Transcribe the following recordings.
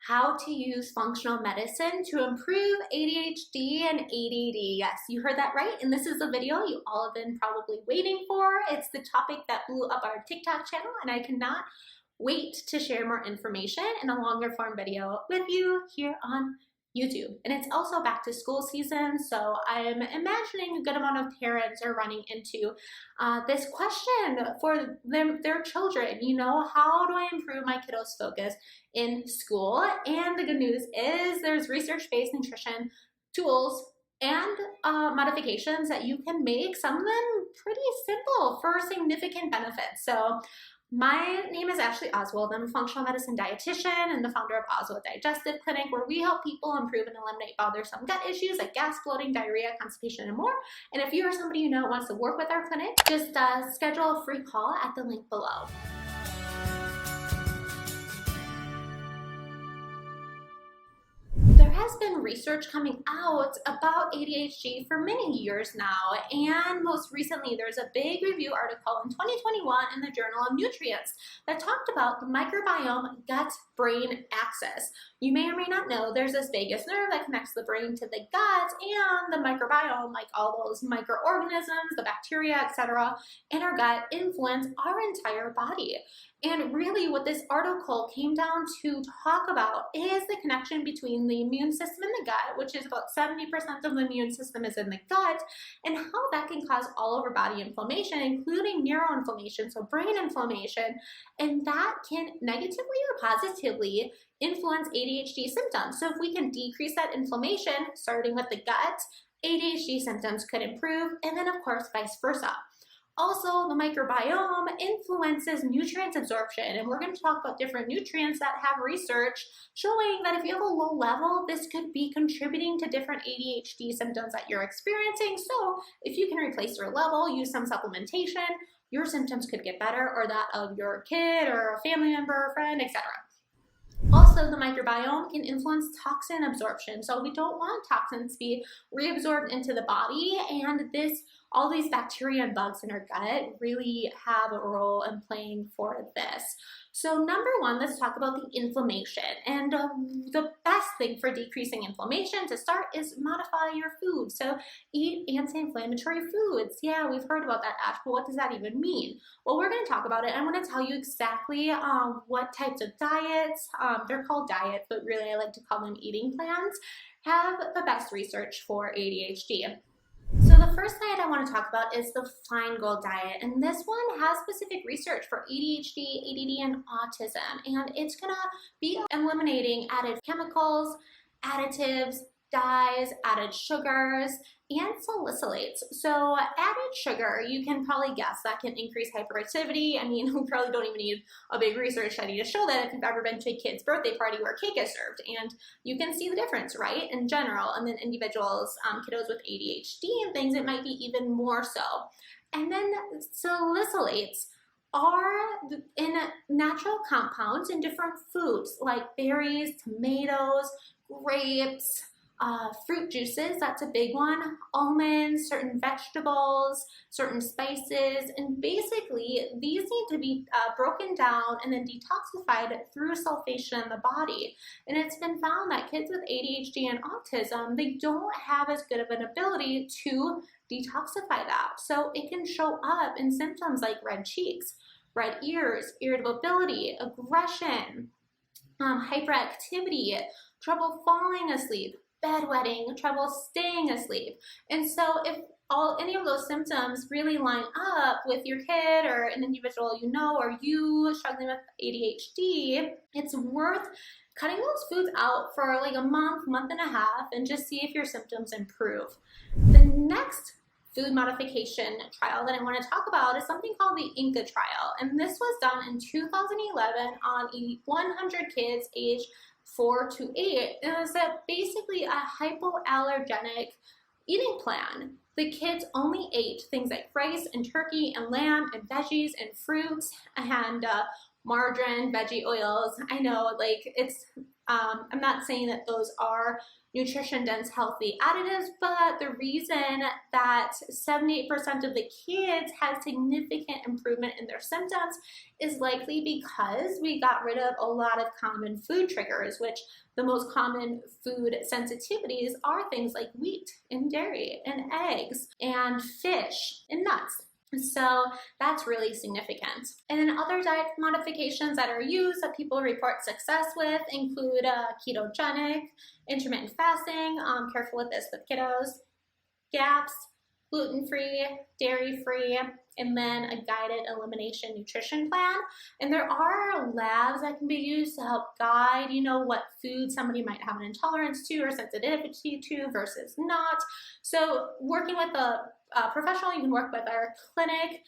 How to use functional medicine to improve ADHD and ADD. Yes, you heard that right. And this is the video you all have been probably waiting for. It's the topic that blew up our TikTok channel, and I cannot wait to share more information in a longer form video with you here on YouTube. And it's also back to school season, so I'm imagining a good amount of parents are running into this question for their children. You know, how do I improve my kiddos' focus in school? And the good news is there's research-based nutrition tools and modifications that you can make, some of them pretty simple for significant benefits. So my name is Ashley Oswald. I'm a functional medicine dietitian and the founder of Oswald Digestive Clinic, where we help people improve and eliminate bothersome gut issues like gas, bloating, diarrhea, constipation, and more. And if you are somebody you know wants to work with our clinic, just schedule a free call at the link below. There has been research coming out about ADHD for many years now, and most recently there's a big review article in 2021 in the Journal of Nutrients that talked about the microbiome gut-brain axis. You may or may not know there's this vagus nerve that connects the brain to the gut, and the microbiome, like all those microorganisms, the bacteria, etc., in our gut influence our entire body. And really what this article came down to talk about is the connection between the immune system in the gut, which is about 70% of the immune system is in the gut, and how that can cause all over body inflammation, including neuroinflammation, so brain inflammation, and that can negatively or positively influence ADHD symptoms. So if we can decrease that inflammation, starting with the gut, ADHD symptoms could improve, and then of course vice versa. Also, the microbiome influences nutrient absorption, and we're going to talk about different nutrients that have research showing that if you have a low level, this could be contributing to different ADHD symptoms that you're experiencing. So if you can replace your level, use some supplementation, your symptoms could get better, or that of your kid or a family member or friend, etc. Also, the microbiome can influence toxin absorption. So we don't want toxins to be reabsorbed into the body, and all these bacteria and bugs in our gut really have a role in playing for this. So number one, let's talk about the inflammation. And the best thing for decreasing inflammation to start is modify your food. So eat anti-inflammatory foods. Yeah, we've heard about that, Ash, but what does that even mean? Well, we're going to talk about it. I'm going to tell you exactly what types of diets, they're called diets, but really I like to call them eating plans, have the best research for ADHD. So the first diet I want to talk about is the Feingold diet, and this one has specific research for ADHD, ADD, and autism, and it's going to be eliminating added chemicals, additives, dyes, added sugars, and salicylates. So added sugar, you can probably guess that can increase hyperactivity. I mean, we probably don't even need a big research study to show that if you've ever been to a kid's birthday party where cake is served, and you can see the difference, right, in general. And then individuals, kiddos with ADHD and things, it might be even more so. And then salicylates are in natural compounds in different foods like berries, tomatoes, grapes, fruit juices, that's a big one, almonds, certain vegetables, certain spices, and basically these need to be broken down and then detoxified through sulfation in the body. And it's been found that kids with ADHD and autism, they don't have as good of an ability to detoxify that. So it can show up in symptoms like red cheeks, red ears, irritability, aggression, hyperactivity, trouble falling asleep, bedwetting, trouble staying asleep. And so if any of those symptoms really line up with your kid or an individual you know, or you struggling with ADHD, it's worth cutting those foods out for like a month, month and a half, and just see if your symptoms improve. The next food modification trial that I want to talk about is something called the INCA trial. And this was done in 2011 on 100 kids aged 4 to 8. It was basically a hypoallergenic eating plan. The kids only ate things like rice and turkey and lamb and veggies and fruits and margarine, veggie oils. I know, like, it's I'm not saying that those are nutrition dense healthy additives, but the reason that 78% of the kids had significant improvement in their symptoms is likely because we got rid of a lot of common food triggers, which the most common food sensitivities are things like wheat and dairy and eggs and fish and nuts. So that's really significant. And then other diet modifications that are used that people report success with include ketogenic, intermittent fasting, careful with this with kiddos, GAPS, gluten-free, dairy-free, and then a guided elimination nutrition plan. And there are labs that can be used to help guide, what food somebody might have an intolerance to or sensitivity to versus not. So working with a professional you can work with our clinic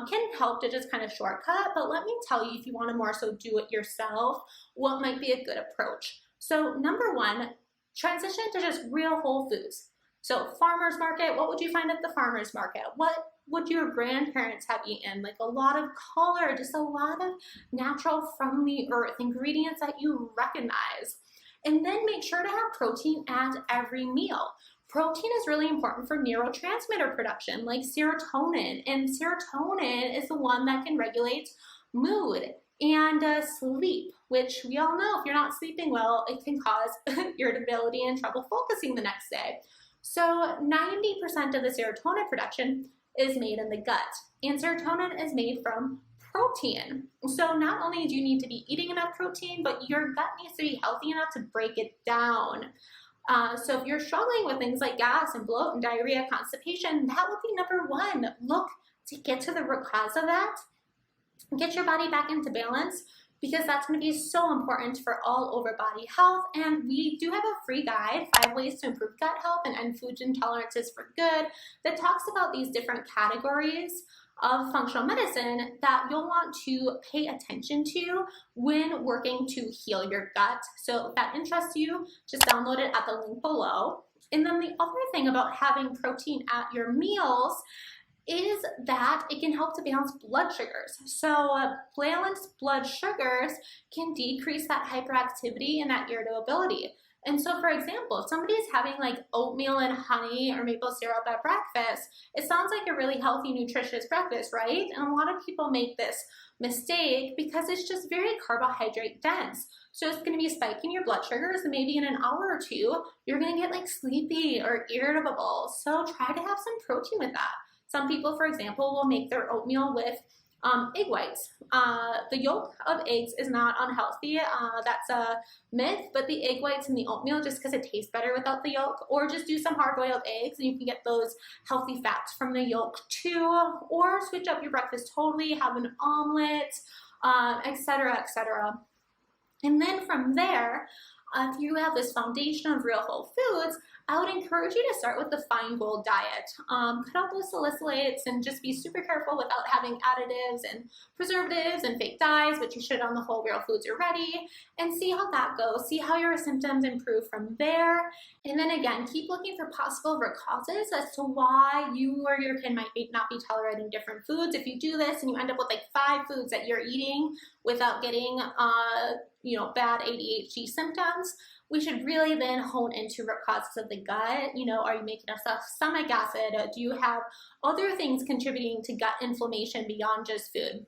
can help to just kind of shortcut, but let me tell you, if you want to more so do it yourself, what might be a good approach. So number one, transition to just real whole foods. So farmer's market, what would you find at the farmer's market? What would your grandparents have eaten? Like a lot of color, just a lot of natural from the earth ingredients that you recognize. And then make sure to have protein at every meal. Protein is really important for neurotransmitter production like serotonin, and serotonin is the one that can regulate mood and sleep, which we all know if you're not sleeping well, it can cause irritability and trouble focusing the next day. So 90% of the serotonin production is made in the gut, and serotonin is made from protein. So not only do you need to be eating enough protein, but your gut needs to be healthy enough to break it down. So if you're struggling with things like gas and bloat and diarrhea, constipation, that would be number one. Look to get to the root cause of that. Get your body back into balance, because that's going to be so important for all over body health. And we do have a free guide, 5 ways to improve gut health and end food intolerances for good, that talks about these different categories of functional medicine that you'll want to pay attention to when working to heal your gut. So if that interests you, just download it at the link below. And then the other thing about having protein at your meals is that it can help to balance blood sugars. So balanced blood sugars can decrease that hyperactivity and that irritability. And so, for example, if somebody's having like oatmeal and honey or maple syrup at breakfast, it sounds like a really healthy, nutritious breakfast, right? And a lot of people make this mistake because it's just very carbohydrate dense. So it's going to be spiking your blood sugars, and maybe in an hour or two, you're going to get like sleepy or irritable. So try to have some protein with that. Some people, for example, will make their oatmeal with egg whites. The yolk of eggs is not unhealthy. That's a myth, but the egg whites in the oatmeal, just because it tastes better without the yolk, or just do some hard-boiled eggs and you can get those healthy fats from the yolk too, or switch up your breakfast totally, have an omelet, etc., etc. And then from there, if you have this foundation of real whole foods, I would encourage you to start with the Feingold diet. Cut out those salicylates and just be super careful without having additives and preservatives and fake dyes, but you should on the whole real foods already, and see how that goes. See how your symptoms improve from there. And then again, keep looking for possible root causes as to why you or your kid might not be tolerating different foods. If you do this and you end up with like 5 foods that you're eating without getting bad ADHD symptoms, we should really then hone into root causes of the gut. Are you making enough stomach acid? Do you have other things contributing to gut inflammation beyond just food?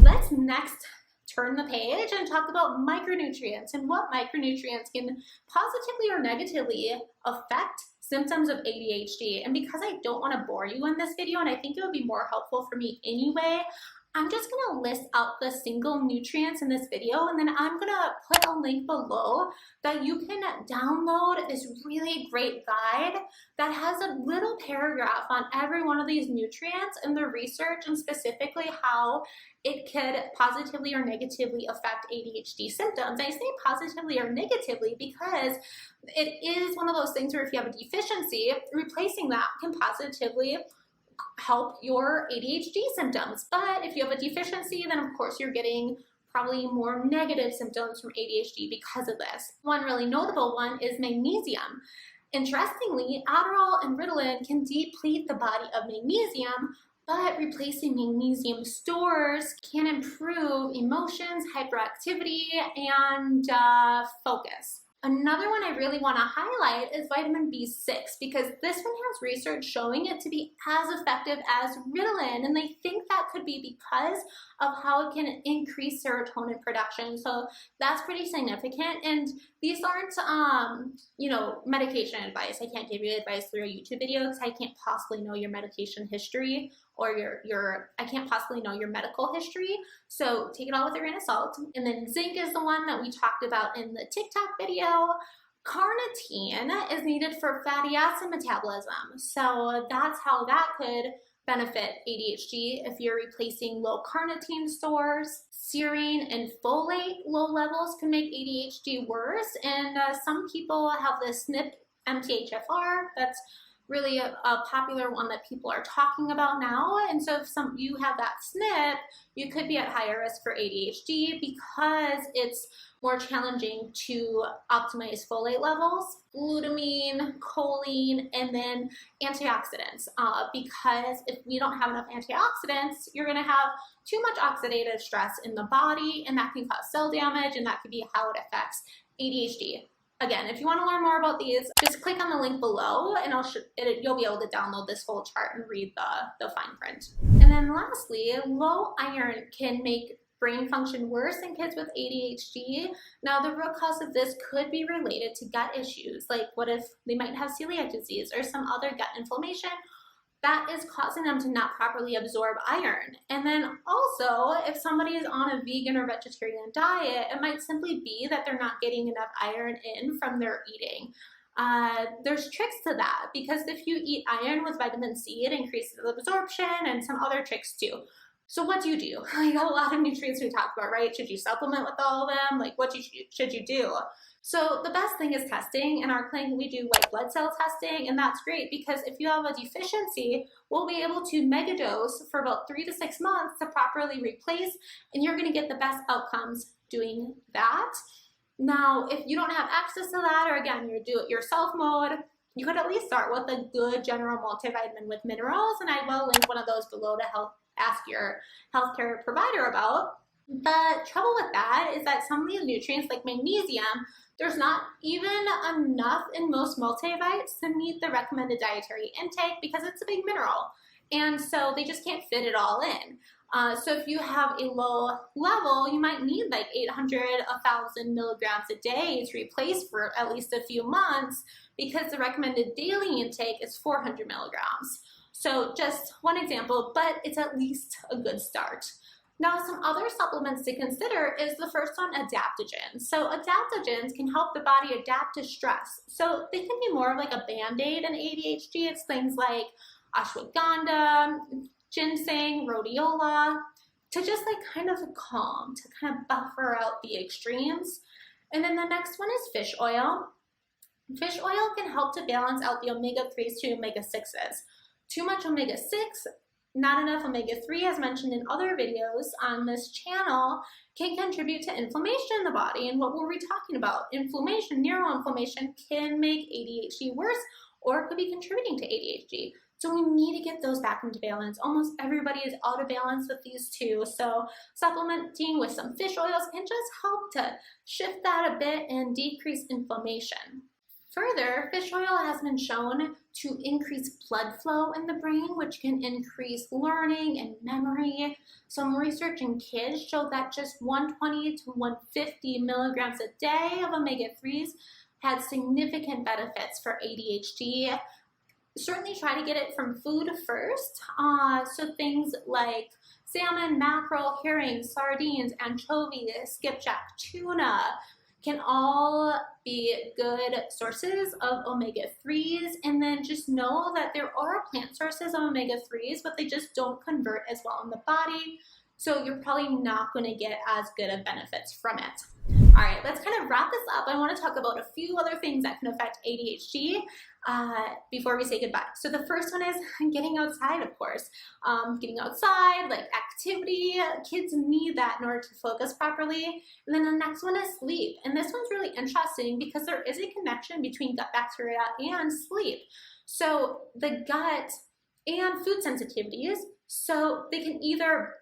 Let's next turn the page and talk about micronutrients and what micronutrients can positively or negatively affect symptoms of ADHD. And because I don't want to bore you in this video, and I think it would be more helpful for me anyway, I'm just going to list out the single nutrients in this video, and then I'm going to put a link below that you can download this really great guide that has a little paragraph on every one of these nutrients and the research, and specifically how it could positively or negatively affect ADHD symptoms. I say positively or negatively because it is one of those things where if you have a deficiency, replacing that can positively help your ADHD symptoms. But if you have a deficiency, then of course you're getting probably more negative symptoms from ADHD because of this. One really notable one is magnesium. Interestingly, Adderall and Ritalin can deplete the body of magnesium, But replacing magnesium stores can improve emotions, hyperactivity, and focus. Another one I really want to highlight is vitamin B6 because this one has research showing it to be as effective as Ritalin, and they think that could be because of how it can increase serotonin production. So that's pretty significant. And these aren't, medication advice. I can't give you advice through a YouTube video because I can't possibly know your medication history or I can't possibly know your medical history. So take it all with a grain of salt. And then zinc is the one that we talked about in the TikTok video. Carnitine is needed for fatty acid metabolism. So that's how that could benefit ADHD if you're replacing low carnitine stores. Serine and folate low levels can make ADHD worse. And some people have the SNP MTHFR. That's really a popular one that people are talking about now. And so if you have that SNP, you could be at higher risk for ADHD because it's more challenging to optimize folate levels, glutamine, choline, and then antioxidants. Because if we don't have enough antioxidants, you're gonna have too much oxidative stress in the body, and that can cause cell damage, and that could be how it affects ADHD. Again, if you want to learn more about these, just click on the link below and you'll be able to download this whole chart and read the fine print. And then lastly, low iron can make brain function worse in kids with ADHD. Now, the root cause of this could be related to gut issues, like what if they might have celiac disease or some other gut inflammation that is causing them to not properly absorb iron. And then also, if somebody is on a vegan or vegetarian diet, it might simply be that they're not getting enough iron in from their eating. There's tricks to that because if you eat iron with vitamin C, it increases absorption and some other tricks too. So what do? Like a lot of nutrients we talked about, right? Should you supplement with all of them? Like what should you do? So the best thing is testing. In our clinic, we do white blood cell testing, and that's great because if you have a deficiency, we'll be able to megadose for about 3 to 6 months to properly replace, and you're gonna get the best outcomes doing that. Now, if you don't have access to that, or again, you're do-it-yourself mode, you could at least start with a good general multivitamin with minerals, and I will link one of those below to ask your healthcare provider about. The trouble with that is that some of these nutrients like magnesium, there's not even enough in most multivites to meet the recommended dietary intake because it's a big mineral. And so they just can't fit it all in. So if you have a low level, you might need like 800, 1,000 milligrams a day to replace for at least a few months because the recommended daily intake is 400 milligrams. So just one example, but it's at least a good start. Now, some other supplements to consider is the first one, adaptogens. So adaptogens can help the body adapt to stress. So they can be more of like a Band-Aid in ADHD. It's things like ashwagandha, ginseng, rhodiola, to just like kind of calm, to kind of buffer out the extremes. And then the next one is fish oil. Fish oil can help to balance out the omega-3s to omega-6s. Too much omega-6, not enough omega-3, as mentioned in other videos on this channel, can contribute to inflammation in the body. And what were we talking about? Inflammation, neuroinflammation can make ADHD worse or could be contributing to ADHD. So we need to get those back into balance. Almost everybody is out of balance with these two. So supplementing with some fish oils can just help to shift that a bit and decrease inflammation. Further, fish oil has been shown to increase blood flow in the brain, which can increase learning and memory. Some research in kids showed that just 120 to 150 milligrams a day of omega-3s had significant benefits for ADHD. Certainly try to get it from food first. So things like salmon, mackerel, herring, sardines, anchovies, skipjack, tuna, can all be good sources of omega-3s, and then just know that there are plant sources of omega-3s, but they just don't convert as well in the body, so you're probably not going to get as good of benefits from it. All right, let's kind of wrap this up. I want to talk about a few other things that can affect ADHD before we say goodbye. So the first one is getting outside, of course. Getting outside, like activity, kids need that in order to focus properly. And then the next one is sleep. And this one's really interesting because there is a connection between gut bacteria and sleep. So the gut and food sensitivities. So they can either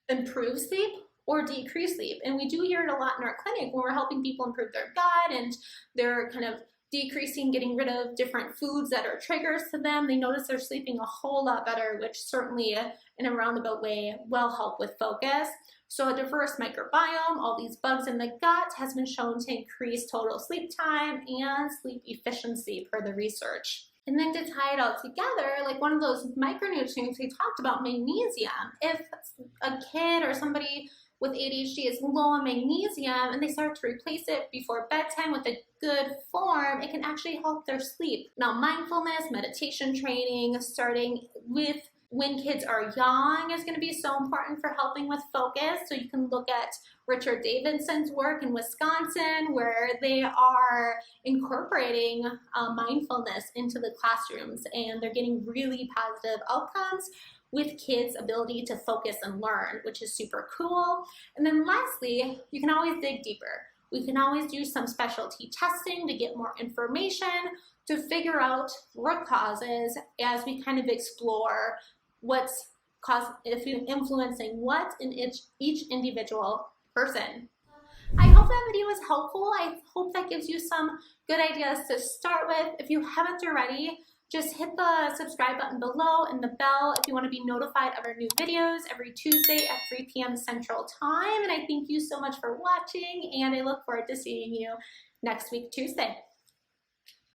improve sleep or decrease sleep. And we do hear it a lot in our clinic when we're helping people improve their gut and they're kind of decreasing, getting rid of different foods that are triggers to them. They notice they're sleeping a whole lot better, which certainly in a roundabout way will help with focus. So a diverse microbiome, all these bugs in the gut, has been shown to increase total sleep time and sleep efficiency per the research. And then to tie it all together, like one of those micronutrients we talked about, magnesium. If a kid or somebody with ADHD is low on magnesium and they start to replace it before bedtime with a good form, it can actually help their sleep. Now, mindfulness, meditation training, starting with when kids are young is going to be so important for helping with focus. So you can look at Richard Davidson's work in Wisconsin, where they are incorporating mindfulness into the classrooms, and they're getting really positive outcomes with kids' ability to focus and learn, which is super cool. And then lastly, you can always dig deeper. We can always do some specialty testing to get more information to figure out root causes as we kind of explore what's influencing what in each individual person. I hope that video was helpful. I hope that gives you some good ideas to start with. If you haven't already, just hit the subscribe button below and the bell if you want to be notified of our new videos every Tuesday at 3 p.m. Central Time. And I thank you so much for watching, and I look forward to seeing you next week, Tuesday.